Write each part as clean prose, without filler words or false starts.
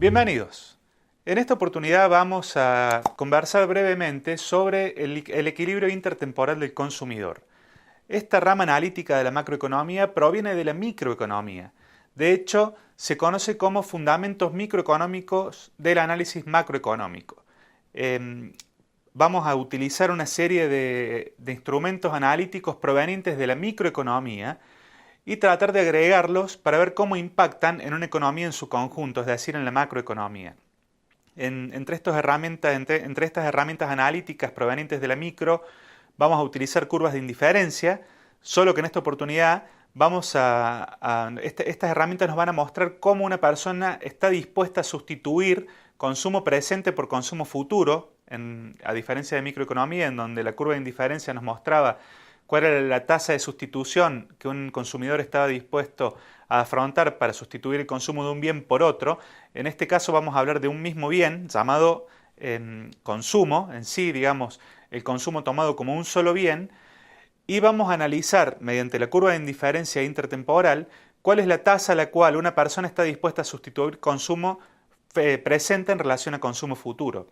Bienvenidos. En esta oportunidad vamos a conversar brevemente sobre el equilibrio intertemporal del consumidor. Esta rama analítica de la macroeconomía proviene de la microeconomía. De hecho, se conoce como fundamentos microeconómicos del análisis macroeconómico. Vamos a utilizar una serie de instrumentos analíticos provenientes de la microeconomía y tratar de agregarlos para ver cómo impactan en una economía en su conjunto, es decir, en la macroeconomía. Entre estas herramientas analíticas provenientes de la micro, vamos a utilizar curvas de indiferencia, solo que en esta oportunidad estas herramientas nos van a mostrar cómo una persona está dispuesta a sustituir consumo presente por consumo futuro, a diferencia de microeconomía, en donde la curva de indiferencia nos mostraba cuál era la tasa de sustitución que un consumidor estaba dispuesto a afrontar para sustituir el consumo de un bien por otro. En este caso vamos a hablar de un mismo bien llamado consumo en sí, digamos, el consumo tomado como un solo bien, y vamos a analizar mediante la curva de indiferencia intertemporal cuál es la tasa a la cual una persona está dispuesta a sustituir consumo presente en relación a consumo futuro.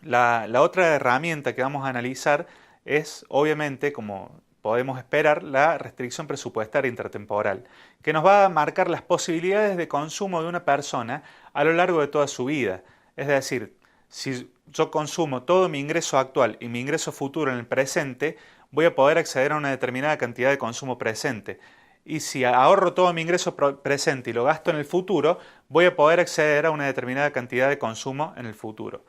La otra herramienta que vamos a analizar es, obviamente, como podemos esperar, la restricción presupuestaria intertemporal, que nos va a marcar las posibilidades de consumo de una persona a lo largo de toda su vida. Es decir, si yo consumo todo mi ingreso actual y mi ingreso futuro en el presente, voy a poder acceder a una determinada cantidad de consumo presente. Y si ahorro todo mi ingreso presente y lo gasto en el futuro, voy a poder acceder a una determinada cantidad de consumo en el futuro.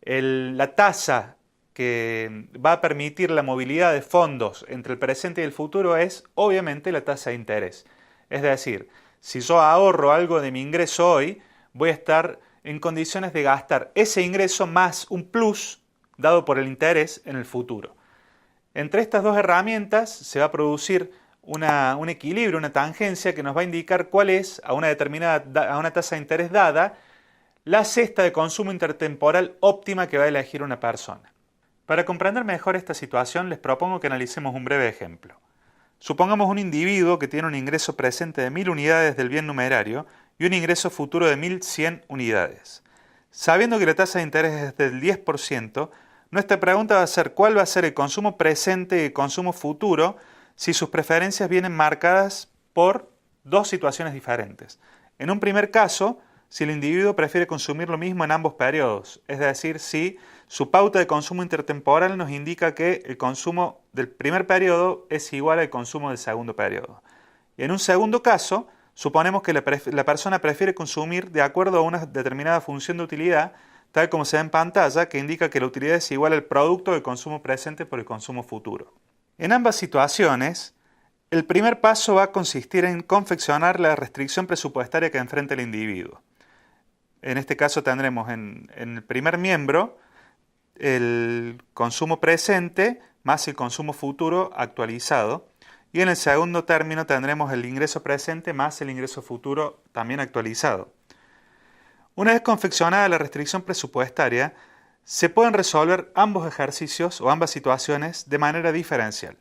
La tasa que va a permitir la movilidad de fondos entre el presente y el futuro es obviamente la tasa de interés. Es decir, si yo ahorro algo de mi ingreso hoy, voy a estar en condiciones de gastar ese ingreso más un plus dado por el interés en el futuro. Entre estas dos herramientas se va a producir un equilibrio, una tangencia que nos va a indicar cuál es, a una tasa de interés dada, la cesta de consumo intertemporal óptima que va a elegir una persona. Para comprender mejor esta situación, les propongo que analicemos un breve ejemplo. Supongamos un individuo que tiene un ingreso presente de 1000 unidades del bien numerario y un ingreso futuro de 1100 unidades. Sabiendo que la tasa de interés es del 10%, nuestra pregunta va a ser cuál va a ser el consumo presente y el consumo futuro si sus preferencias vienen marcadas por dos situaciones diferentes. En un primer caso, si el individuo prefiere consumir lo mismo en ambos periodos, es decir, si su pauta de consumo intertemporal nos indica que el consumo del primer periodo es igual al consumo del segundo periodo. Y en un segundo caso, suponemos que la persona prefiere consumir de acuerdo a una determinada función de utilidad, tal como se ve en pantalla, que indica que la utilidad es igual al producto del consumo presente por el consumo futuro. En ambas situaciones, el primer paso va a consistir en confeccionar la restricción presupuestaria que enfrenta el individuo. En este caso tendremos en el primer miembro el consumo presente más el consumo futuro actualizado, y en el segundo término tendremos el ingreso presente más el ingreso futuro también actualizado. Una vez confeccionada la restricción presupuestaria, se pueden resolver ambos ejercicios o ambas situaciones de manera diferencial.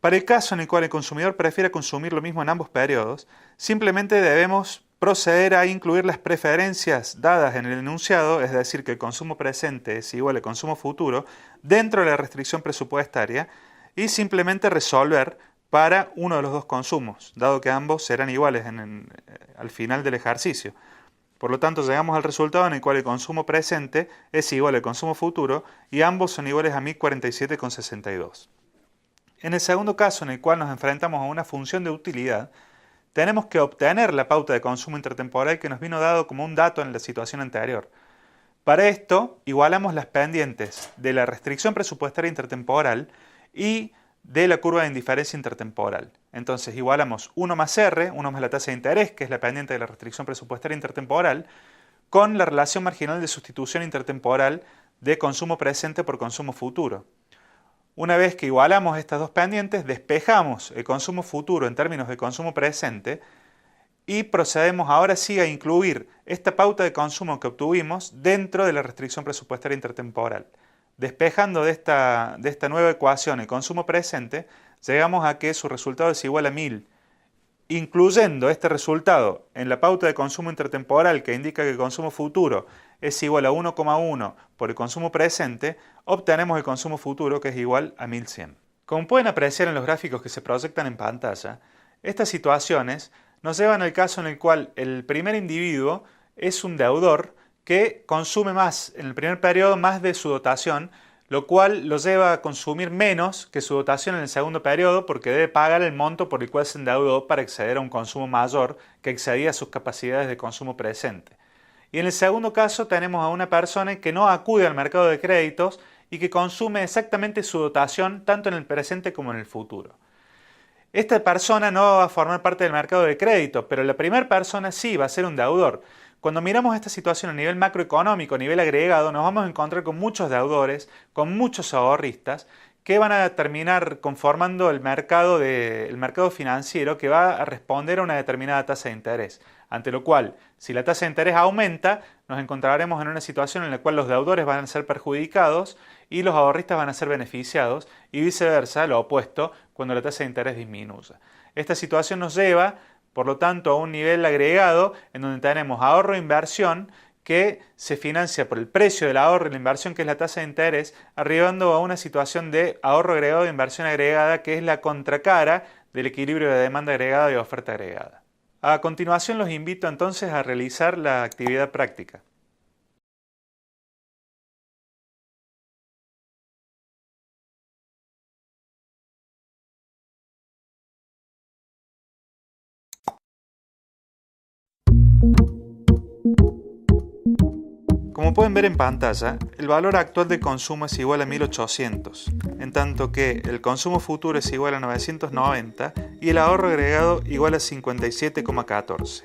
Para el caso en el cual el consumidor prefiera consumir lo mismo en ambos periodos, simplemente debemos proceder a incluir las preferencias dadas en el enunciado, es decir, que el consumo presente es igual al consumo futuro, dentro de la restricción presupuestaria, y simplemente resolver para uno de los dos consumos, dado que ambos serán iguales al final del ejercicio. Por lo tanto, llegamos al resultado en el cual el consumo presente es igual al consumo futuro y ambos son iguales a 1047,62. En el segundo caso, en el cual nos enfrentamos a una función de utilidad, tenemos que obtener la pauta de consumo intertemporal que nos vino dado como un dato en la situación anterior. Para esto, igualamos las pendientes de la restricción presupuestaria intertemporal y de la curva de indiferencia intertemporal. Entonces, igualamos 1 más R, 1 más la tasa de interés, que es la pendiente de la restricción presupuestaria intertemporal, con la relación marginal de sustitución intertemporal de consumo presente por consumo futuro. Una vez que igualamos estas dos pendientes, despejamos el consumo futuro en términos de consumo presente y procedemos ahora sí a incluir esta pauta de consumo que obtuvimos dentro de la restricción presupuestaria intertemporal. Despejando de esta nueva ecuación el consumo presente, llegamos a que su resultado es igual a 1000. incluyendo este resultado en la pauta de consumo intertemporal que indica que el consumo futuro es igual a 1,1 por el consumo presente, obtenemos el consumo futuro que es igual a 1100. Como pueden apreciar en los gráficos que se proyectan en pantalla, estas situaciones nos llevan al caso en el cual el primer individuo es un deudor que consume más en el primer periodo más de su dotación, lo cual lo lleva a consumir menos que su dotación en el segundo periodo porque debe pagar el monto por el cual se endeudó para acceder a un consumo mayor que excedía sus capacidades de consumo presente. Y en el segundo caso tenemos a una persona que no acude al mercado de créditos y que consume exactamente su dotación tanto en el presente como en el futuro. Esta persona no va a formar parte del mercado de crédito, pero la primera persona sí va a ser un deudor. Cuando miramos esta situación a nivel macroeconómico, a nivel agregado, nos vamos a encontrar con muchos deudores, con muchos ahorristas, que van a terminar conformando el mercado financiero que va a responder a una determinada tasa de interés. Ante lo cual, si la tasa de interés aumenta, nos encontraremos en una situación en la cual los deudores van a ser perjudicados y los ahorristas van a ser beneficiados, y viceversa, lo opuesto, cuando la tasa de interés disminuya. Esta situación nos lleva, por lo tanto, a un nivel agregado en donde tenemos ahorro e inversión que se financia por el precio del ahorro y la inversión, que es la tasa de interés, arribando a una situación de ahorro agregado e inversión agregada, que es la contracara del equilibrio de demanda agregada y oferta agregada. A continuación los invito entonces a realizar la actividad práctica. Como pueden ver en pantalla, el valor actual de consumo es igual a 1800, en tanto que el consumo futuro es igual a 990 y el ahorro agregado igual a 57,14.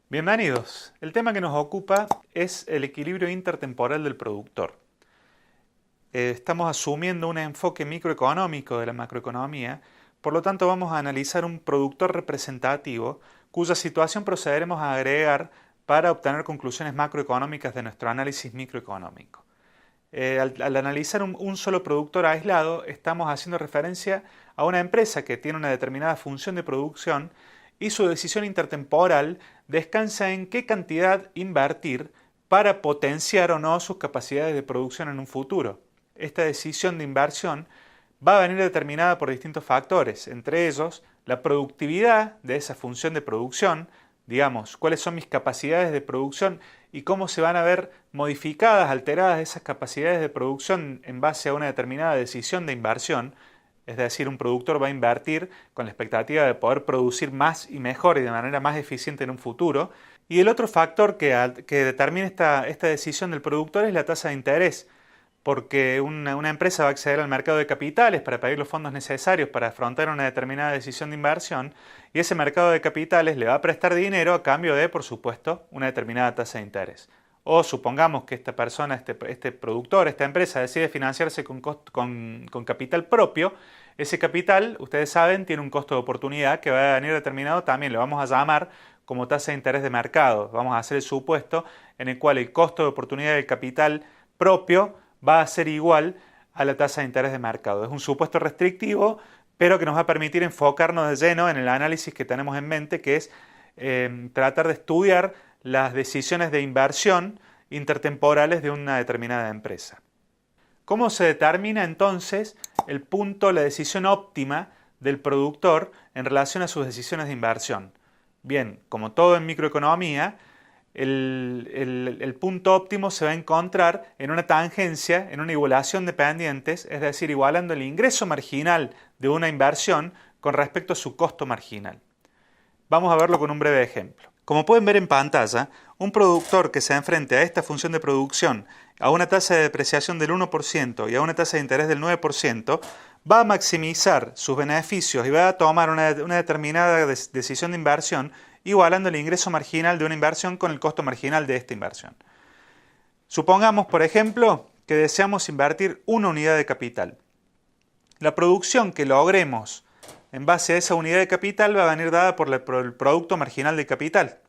Bienvenidos. El tema que nos ocupa es el equilibrio intertemporal del productor. Estamos asumiendo un enfoque microeconómico de la macroeconomía, por lo tanto vamos a analizar un productor representativo cuya situación procederemos a agregar para obtener conclusiones macroeconómicas de nuestro análisis microeconómico. Al analizar un solo productor aislado, estamos haciendo referencia a una empresa que tiene una determinada función de producción y su decisión intertemporal descansa en qué cantidad invertir para potenciar o no sus capacidades de producción en un futuro. Esta decisión de inversión va a venir determinada por distintos factores, entre ellos la productividad de esa función de producción, digamos, cuáles son mis capacidades de producción y cómo se van a ver modificadas, alteradas esas capacidades de producción en base a una determinada decisión de inversión. Es decir, un productor va a invertir con la expectativa de poder producir más y mejor y de manera más eficiente en un futuro. Y el otro factor que determina esta decisión del productor es la tasa de interés, porque una empresa va a acceder al mercado de capitales para pedir los fondos necesarios para afrontar una determinada decisión de inversión, y ese mercado de capitales le va a prestar dinero a cambio de, por supuesto, una determinada tasa de interés. O supongamos que esta persona, este productor, esta empresa decide financiarse con capital propio. Ese capital, ustedes saben, tiene un costo de oportunidad que va a venir determinado también, lo vamos a llamar como tasa de interés de mercado. Vamos a hacer el supuesto en el cual el costo de oportunidad del capital propio va a ser igual a la tasa de interés de mercado. Es un supuesto restrictivo, pero que nos va a permitir enfocarnos de lleno en el análisis que tenemos en mente, que es tratar de estudiar las decisiones de inversión intertemporales de una determinada empresa. ¿Cómo se determina entonces el punto, la decisión óptima del productor en relación a sus decisiones de inversión? Bien, como todo en microeconomía, el punto óptimo se va a encontrar en una tangencia, en una igualación de pendientes, es decir, igualando el ingreso marginal de una inversión con respecto a su costo marginal. Vamos a verlo con un breve ejemplo. Como pueden ver en pantalla, un productor que se enfrente a esta función de producción a una tasa de depreciación del 1% y a una tasa de interés del 9%, va a maximizar sus beneficios y va a tomar una determinada decisión de inversión igualando el ingreso marginal de una inversión con el costo marginal de esta inversión. Supongamos, por ejemplo, que deseamos invertir una unidad de capital. La producción que logremos en base a esa unidad de capital va a venir dada por el producto marginal de capital.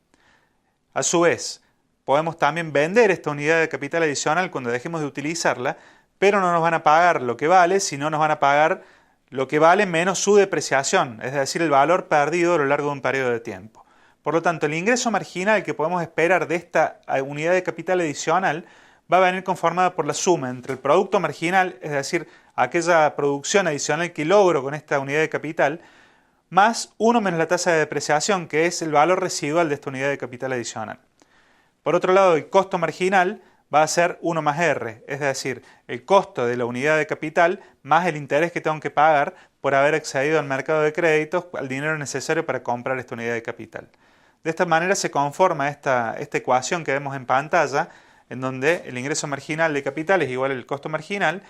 A su vez, podemos también vender esta unidad de capital adicional cuando dejemos de utilizarla, pero no nos van a pagar lo que vale, sino nos van a pagar lo que vale menos su depreciación, es decir, el valor perdido a lo largo de un periodo de tiempo. Por lo tanto, el ingreso marginal que podemos esperar de esta unidad de capital adicional va a venir conformada por la suma entre el producto marginal, es decir, aquella producción adicional que logro con esta unidad de capital, más 1 menos la tasa de depreciación, que es el valor residual de esta unidad de capital adicional. Por otro lado, el costo marginal va a ser 1 más R, es decir, el costo de la unidad de capital más el interés que tengo que pagar por haber accedido al mercado de créditos al dinero necesario para comprar esta unidad de capital. De esta manera se conforma esta ecuación que vemos en pantalla, en donde el ingreso marginal de capital es igual al costo marginal,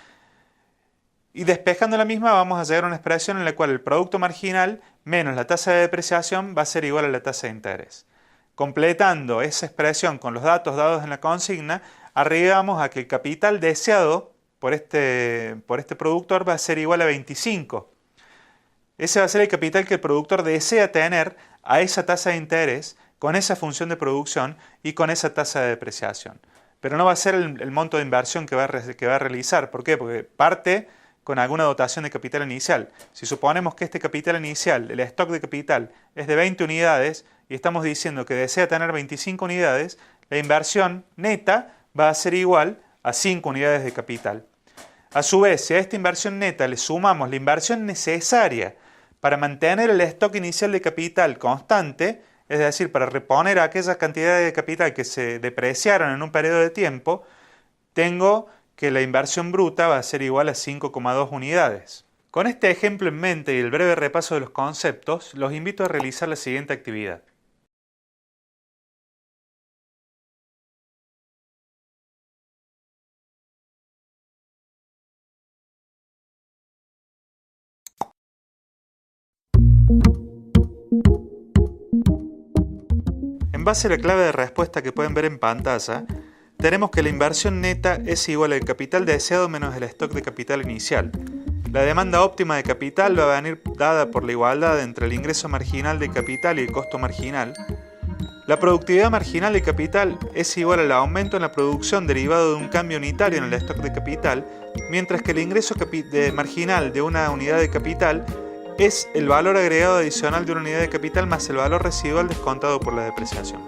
y despejando la misma vamos a llegar a una expresión en la cual el producto marginal menos la tasa de depreciación va a ser igual a la tasa de interés. Completando esa expresión con los datos dados en la consigna, arribamos a que el capital deseado por este productor va a ser igual a 25. Ese va a ser el capital que el productor desea tener a esa tasa de interés, con esa función de producción y con esa tasa de depreciación. Pero no va a ser el monto de inversión que va a realizar. ¿Por qué? Porque parte con alguna dotación de capital inicial. Si suponemos que este capital inicial, el stock de capital, es de 20 unidades y estamos diciendo que desea tener 25 unidades, la inversión neta va a ser igual a 5 unidades de capital. A su vez, si a esta inversión neta le sumamos la inversión necesaria para mantener el stock inicial de capital constante, es decir, para reponer aquellas cantidades de capital que se depreciaron en un periodo de tiempo, tengo que la inversión bruta va a ser igual a 5,2 unidades. Con este ejemplo en mente y el breve repaso de los conceptos, los invito a realizar la siguiente actividad. En base a la clave de respuesta que pueden ver en pantalla, tenemos que la inversión neta es igual al capital deseado menos el stock de capital inicial. La demanda óptima de capital va a venir dada por la igualdad entre el ingreso marginal de capital y el costo marginal. La productividad marginal de capital es igual al aumento en la producción derivado de un cambio unitario en el stock de capital, mientras que el ingreso marginal de una unidad de capital es el valor agregado adicional de una unidad de capital más el valor residual descontado por la depreciación.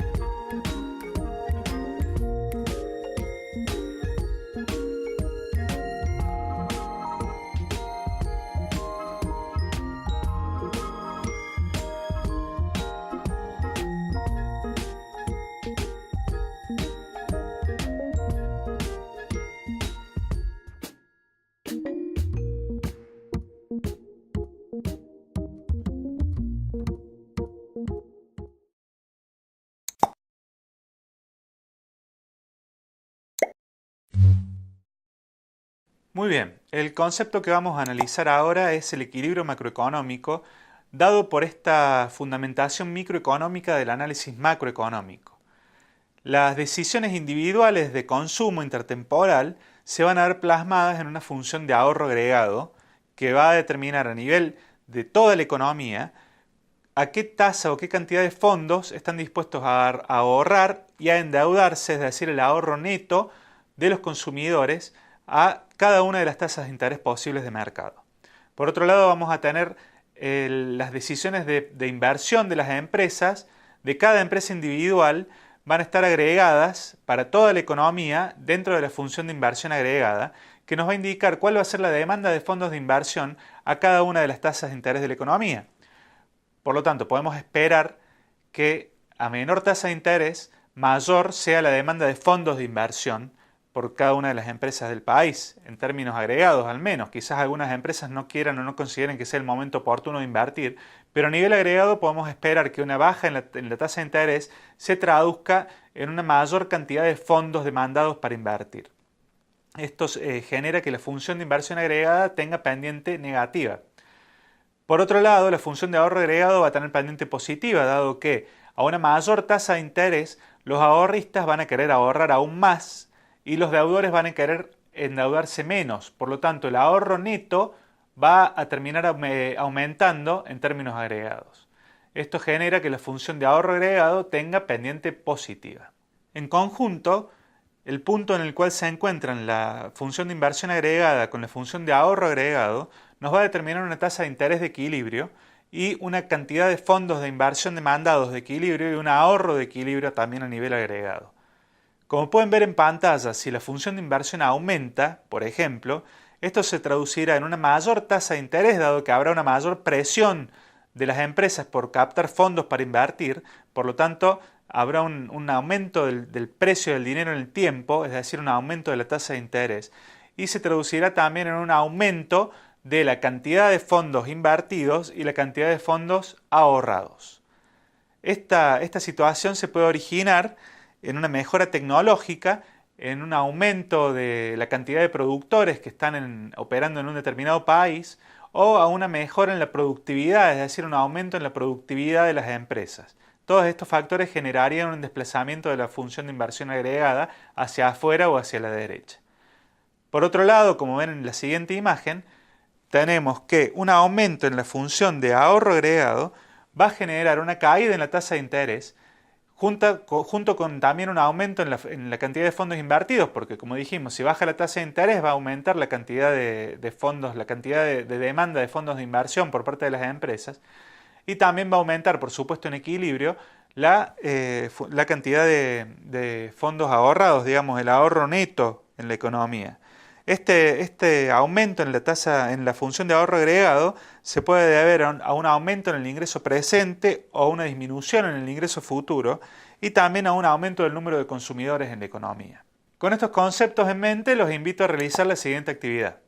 Muy bien, el concepto que vamos a analizar ahora es el equilibrio macroeconómico, dado por esta fundamentación microeconómica del análisis macroeconómico. Las decisiones individuales de consumo intertemporal se van a ver plasmadas en una función de ahorro agregado que va a determinar a nivel de toda la economía a qué tasa o qué cantidad de fondos están dispuestos a ahorrar y a endeudarse, es decir, el ahorro neto de los consumidores a cada una de las tasas de interés posibles de mercado. Por otro lado, vamos a tener las decisiones de inversión de las empresas, de cada empresa individual, van a estar agregadas para toda la economía dentro de la función de inversión agregada, que nos va a indicar cuál va a ser la demanda de fondos de inversión a cada una de las tasas de interés de la economía. Por lo tanto, podemos esperar que a menor tasa de interés, mayor sea la demanda de fondos de inversión por cada una de las empresas del país, en términos agregados al menos. Quizás algunas empresas no quieran o no consideren que sea el momento oportuno de invertir, pero a nivel agregado podemos esperar que una baja en la tasa de interés se traduzca en una mayor cantidad de fondos demandados para invertir. Esto genera que la función de inversión agregada tenga pendiente negativa. Por otro lado, la función de ahorro agregado va a tener pendiente positiva, dado que a una mayor tasa de interés, los ahorristas van a querer ahorrar aún más y los deudores van a querer endeudarse menos. Por lo tanto, el ahorro neto va a terminar aumentando en términos agregados. Esto genera que la función de ahorro agregado tenga pendiente positiva. En conjunto, el punto en el cual se encuentran la función de inversión agregada con la función de ahorro agregado nos va a determinar una tasa de interés de equilibrio y una cantidad de fondos de inversión demandados de equilibrio y un ahorro de equilibrio también a nivel agregado. Como pueden ver en pantalla, si la función de inversión aumenta, por ejemplo, esto se traducirá en una mayor tasa de interés, dado que habrá una mayor presión de las empresas por captar fondos para invertir, por lo tanto, habrá un aumento del precio del dinero en el tiempo, es decir, un aumento de la tasa de interés, y se traducirá también en un aumento de la cantidad de fondos invertidos y la cantidad de fondos ahorrados. Esta situación se puede originar en una mejora tecnológica, en un aumento de la cantidad de productores que están operando en un determinado país, o a una mejora en la productividad, es decir, un aumento en la productividad de las empresas. Todos estos factores generarían un desplazamiento de la función de inversión agregada hacia afuera o hacia la derecha. Por otro lado, como ven en la siguiente imagen, tenemos que un aumento en la función de ahorro agregado va a generar una caída en la tasa de interés, junto con también un aumento en la cantidad de fondos invertidos, porque como dijimos, si baja la tasa de interés va a aumentar la cantidad de fondos, la cantidad de demanda de fondos de inversión por parte de las empresas, y también va a aumentar, por supuesto en equilibrio, la cantidad de fondos ahorrados, digamos, el ahorro neto en la economía. Este aumento en la función de ahorro agregado se puede deber a un aumento en el ingreso presente o a una disminución en el ingreso futuro y también a un aumento del número de consumidores en la economía. Con estos conceptos en mente los invito a realizar la siguiente actividad.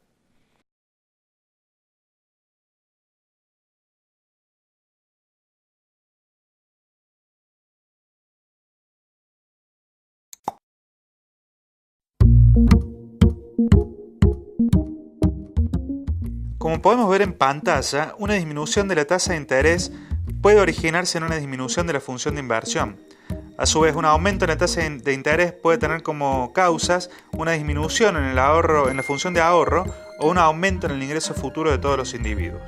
Como podemos ver en pantalla, una disminución de la tasa de interés puede originarse en una disminución de la función de inversión. A su vez, un aumento en la tasa de interés puede tener como causas una disminución en la función de ahorro o un aumento en el ingreso futuro de todos los individuos.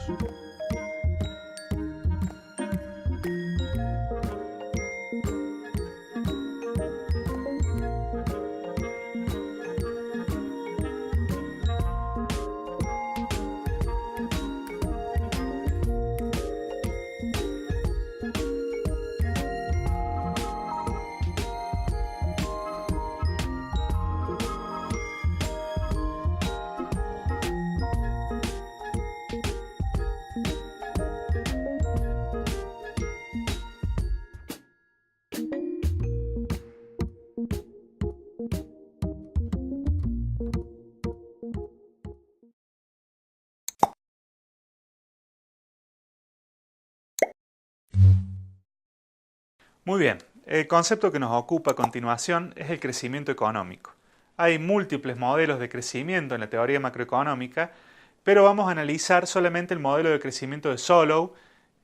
Muy bien, el concepto que nos ocupa a continuación es el crecimiento económico. Hay múltiples modelos de crecimiento en la teoría macroeconómica, pero vamos a analizar solamente el modelo de crecimiento de Solow,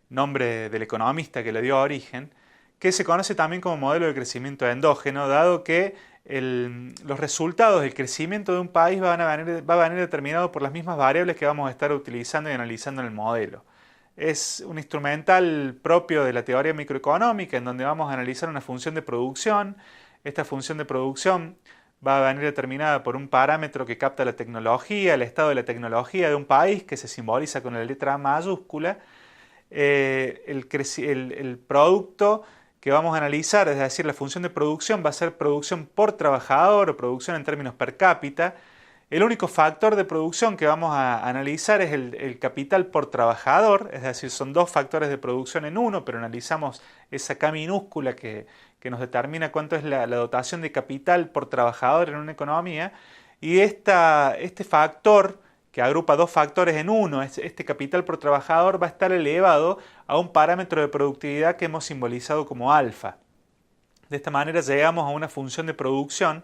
nombre del economista que le dio origen, que se conoce también como modelo de crecimiento endógeno, dado que los resultados del crecimiento de un país va a venir determinado por las mismas variables que vamos a estar utilizando y analizando en el modelo. Es un instrumental propio de la teoría microeconómica en donde vamos a analizar una función de producción. Esta función de producción va a venir determinada por un parámetro que capta la tecnología, el estado de la tecnología de un país, que se simboliza con la letra A mayúscula. El producto que vamos a analizar, es decir, la función de producción va a ser producción por trabajador o producción en términos per cápita. El único factor de producción que vamos a analizar es el capital por trabajador, es decir, son dos factores de producción en uno, pero analizamos esa K minúscula que que nos determina cuánto es la dotación de capital por trabajador en una economía, y este factor, que agrupa dos factores en uno, este capital por trabajador va a estar elevado a un parámetro de productividad que hemos simbolizado como alfa. De esta manera llegamos a una función de producción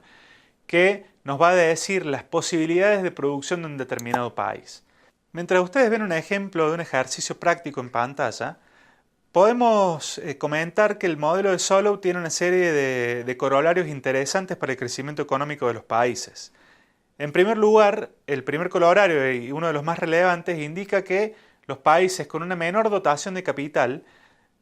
que nos va a decir las posibilidades de producción de un determinado país. Mientras ustedes ven un ejemplo de un ejercicio práctico en pantalla, podemos comentar que el modelo de Solow tiene una serie de corolarios interesantes para el crecimiento económico de los países. En primer lugar, el primer corolario y uno de los más relevantes indica que los países con una menor dotación de capital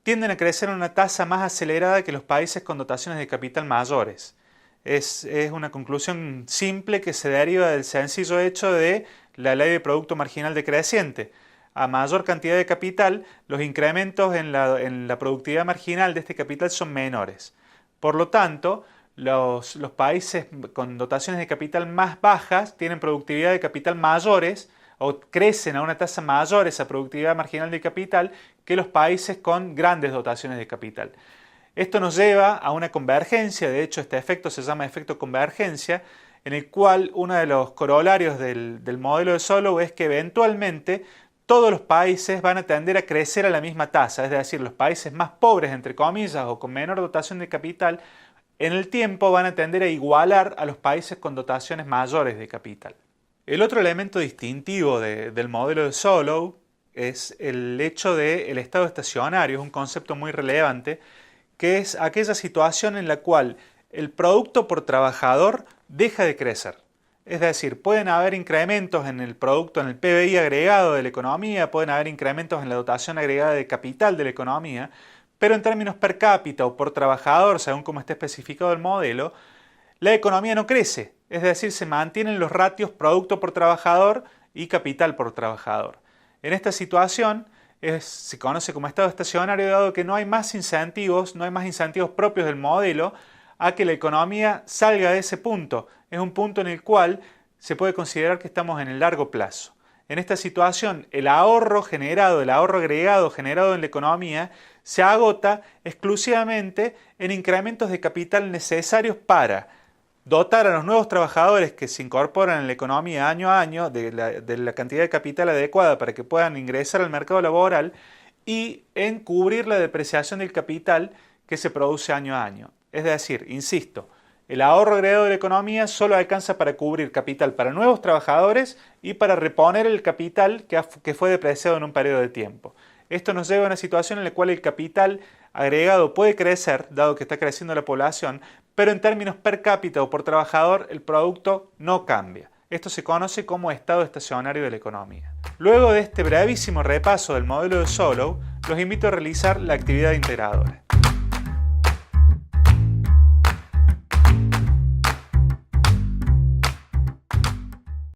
tienden a crecer a una tasa más acelerada que los países con dotaciones de capital mayores. Es una conclusión simple que se deriva del sencillo hecho de la ley de producto marginal decreciente. A mayor cantidad de capital, los incrementos en la productividad marginal de este capital son menores. Por lo tanto, los países con dotaciones de capital más bajas tienen productividad de capital mayores o crecen a una tasa mayor esa productividad marginal de capital que los países con grandes dotaciones de capital. Esto nos lleva a una convergencia, de hecho este efecto se llama efecto convergencia, en el cual uno de los corolarios del modelo de Solow es que eventualmente todos los países van a tender a crecer a la misma tasa, es decir, los países más pobres, entre comillas, o con menor dotación de capital, en el tiempo van a tender a igualar a los países con dotaciones mayores de capital. El otro elemento distintivo del modelo de Solow es el hecho del estado estacionario, es un concepto muy relevante, que es aquella situación en la cual el producto por trabajador deja de crecer. Es decir, pueden haber incrementos en el producto, en el PBI agregado de la economía, pueden haber incrementos en la dotación agregada de capital de la economía, pero en términos per cápita o por trabajador, según como esté especificado el modelo, la economía no crece. Es decir, se mantienen los ratios producto por trabajador y capital por trabajador. En esta situación se conoce como estado estacionario, dado que no hay más incentivos propios del modelo a que la economía salga de ese punto. Es un punto en el cual se puede considerar que estamos en el largo plazo. En esta situación, el ahorro agregado generado en la economía se agota exclusivamente en incrementos de capital necesarios para dotar a los nuevos trabajadores que se incorporan en la economía año a año de la cantidad de capital adecuada para que puedan ingresar al mercado laboral y en cubrir la depreciación del capital que se produce año a año. Es decir, insisto, el ahorro agregado de la economía solo alcanza para cubrir capital para nuevos trabajadores y para reponer el capital que fue depreciado en un periodo de tiempo. Esto nos lleva a una situación en la cual el capital agregado puede crecer, dado que está creciendo la población, pero en términos per cápita o por trabajador el producto no cambia. Esto se conoce como estado estacionario de la economía. Luego de este brevísimo repaso del modelo de Solow, los invito a realizar la actividad integradora.